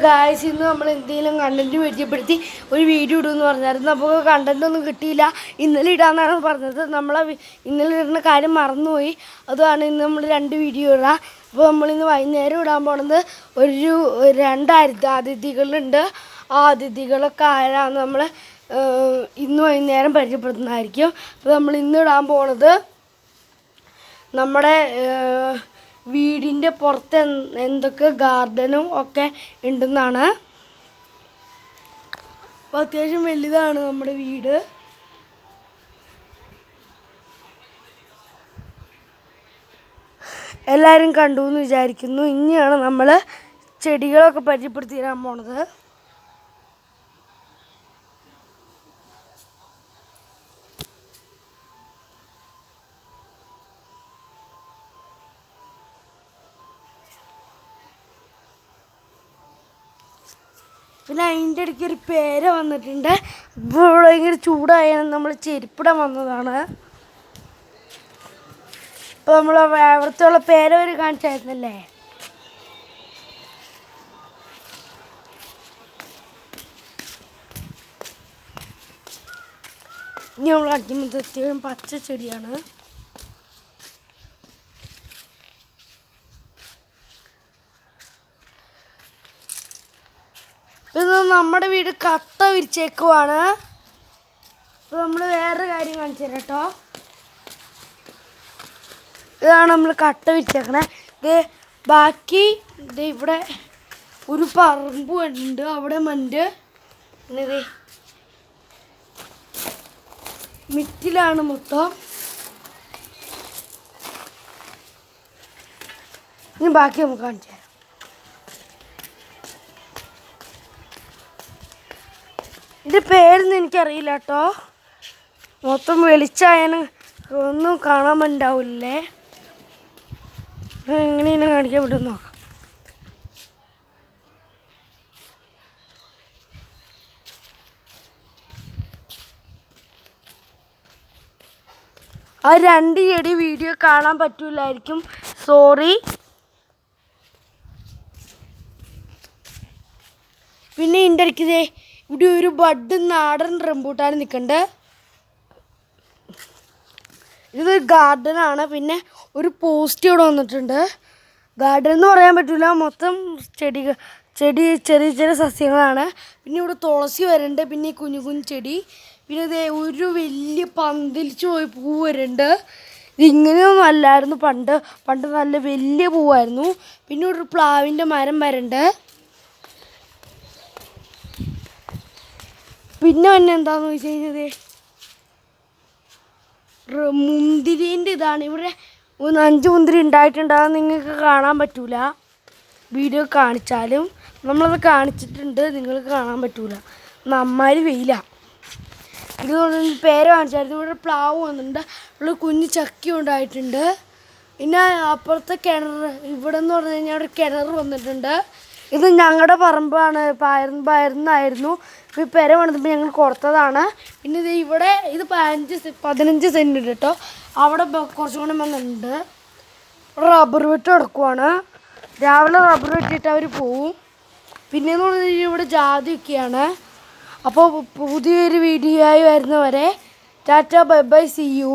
Guys ഇന്ന് നമ്മൾ എന്തെങ്കിലും കണ്ടന്റ് പരിചയപ്പെടുത്തി ഒരു വീഡിയോ ഇടുമെന്ന് പറഞ്ഞായിരുന്നു. നമുക്ക് കണ്ടന്റ് ഒന്നും കിട്ടിയില്ല. ഇന്നലെ ഇടാന്നാണ് പറഞ്ഞത്. നമ്മൾ ഇന്നലെ ഇടുന്ന കാര്യം മറന്നുപോയി. അതാണ് ഇന്ന് നമ്മൾ 2 വീഡിയോ ഇടാം. അപ്പോൾ നമ്മളിന്ന് വൈകുന്നേരം ഇടാൻ പോണത് ഒരു 2 അതിഥികളുണ്ട്. ആ അതിഥികളൊക്കെ ആരാന്ന് നമ്മൾ ഇന്ന് വൈകുന്നേരം പരിചയപ്പെടുത്തുന്നതായിരിക്കും. അപ്പോൾ നമ്മൾ ഇന്ന് ഇടാൻ പോണത് നമ്മുടെ വീടിൻ്റെ പുറത്ത് എന്തൊക്കെ ഗാർഡനും ഒക്കെ ഉണ്ടെന്നാണ്. അപ്പോൾ അത്യാവശ്യം വലുതാണ് നമ്മുടെ വീട്. എല്ലാവരും കണ്ടു എന്ന് വിചാരിക്കുന്നു. ഇനിയാണ് നമ്മൾ ചെടികളൊക്കെ പരിചയപ്പെടുത്തി തരാൻ പോണത്. പിന്നെ അതിൻ്റെ ഇടയ്ക്ക് ഒരു പേര വന്നിട്ടുണ്ട്. ഇപ്പോൾ ഭയങ്കര ചൂടായാണ് നമ്മൾ ചെരുപ്പിടാൻ വന്നതാണ്. ഇപ്പോൾ നമ്മൾ അവിടുത്തെ പേര ഒരു കാണിച്ചായിരുന്നല്ലേ. ഇനി നമ്മൾ അടിക്കുന്നത് അത്യാവശ്യം പച്ച ചെടിയാണ്. ഇത് നമ്മുടെ വീട് കട്ട വിരിച്ചേക്കുവാണ്. അപ്പോൾ നമ്മൾ വേറൊരു കാര്യം കാണിച്ചു തരാം കേട്ടോ. ഇതാണ് നമ്മൾ കട്ട വിരിച്ചേക്കണേ. ഇത് ബാക്കി ഇത് ഇവിടെ ഒരു പറമ്പ് ഉണ്ട്, അവിടെ മണ്ട്. ഇത് മിറ്റിലാണ് മൊത്തം. ഇനി ബാക്കി നമുക്ക് കാണിച്ചു തരാം. ഇതിൻ്റെ പേരൊന്നും എനിക്കറിയില്ല കേട്ടോ. മൊത്തം വെളിച്ചായന് ഒന്നും കാണാൻ പറ്റാവില്ലേ. എങ്ങനെയാണ് കാണിക്കാൻ പറ്റുമെന്ന് നോക്കാം. ആ 2 ചെടി വീഡിയോ കാണാൻ പറ്റൂലായിരിക്കും, സോറി. പിന്നെ ഇതിൻ്റെ ഇടയ്ക്ക് ഇവിടെ ഒരു ബഡ് നാടൻ റംബൂട്ടാൻ നിൽക്കുന്നുണ്ട്. ഇതൊരു ഗാർഡനാണ്. പിന്നെ ഒരു പോസ്റ്റ് ഇവിടെ വന്നിട്ടുണ്ട്. ഗാർഡൻ എന്ന് പറയാൻ പറ്റില്ല, മൊത്തം ചെടി ചെറിയ ചെറിയ സസ്യങ്ങളാണ്. പിന്നെ ഇവിടെ തുളസി വരുന്നുണ്ട്. പിന്നെ ഈ കുഞ്ഞു കുഞ്ഞു ചെടി. പിന്നെ ഇത് ഒരു വലിയ പന്തലിച്ച് പോയി പൂ വരുന്നുണ്ട്. ഇതിങ്ങനെയൊന്നും അല്ലായിരുന്നു പണ്ട് നല്ല വലിയ പൂവായിരുന്നു. പിന്നെ ഒരു പ്ലാവിൻ്റെ മരം വരുന്നുണ്ട്. പിന്നെ എന്താണെന്ന് വെച്ച് കഴിഞ്ഞാൽ മുന്തിരീൻ്റെ ഇതാണ്. ഇവിടെ 5 മുന്തിരി ഉണ്ടായിട്ടുണ്ടാകും. നിങ്ങൾക്ക് കാണാൻ പറ്റൂല വീഡിയോ കാണിച്ചാലും. നമ്മളത് കാണിച്ചിട്ടുണ്ട്, നിങ്ങൾക്ക് കാണാൻ പറ്റൂല. നന്നായി വെയിലാണ്. ഇതുകൊണ്ട് പേര് കാണിച്ചായിരുന്നു. ഇവിടെ പ്ലാവ് വന്നിട്ടുണ്ട്. ഇവിടെ കുഞ്ഞ് ചക്കി ഉണ്ടായിട്ടുണ്ട്. പിന്നെ അപ്പുറത്തെ കിണർ, ഇവിടെ എന്ന് പറഞ്ഞു കഴിഞ്ഞാൽ ഒരു കിണർ വന്നിട്ടുണ്ട്. ഇത് ഞങ്ങളുടെ പറമ്പാണ്, പയർന്നായിരുന്നു. ഇപ്പോൾ പെര വന്നപ്പോൾ ഞങ്ങൾ കൊടുത്തതാണ്. പിന്നെ ഇവിടെ ഇത് 15 സെൻറ്റ് ഉണ്ട് കേട്ടോ. അവിടെ കുറച്ചും കൂടെ വന്നിട്ടുണ്ട്. റബ്ബർ വെട്ട് കിടക്കുവാണ്. രാവിലെ റബ്ബർ വെട്ടിയിട്ട് അവർ പോവും. പിന്നെയെന്ന് പറഞ്ഞു കഴിഞ്ഞാൽ ഇവിടെ ജാതിയൊക്കെയാണ്. അപ്പോൾ പുതിയൊരു വീഡിയോ ആയി വരുന്നവരെ tata, bye bye, see U.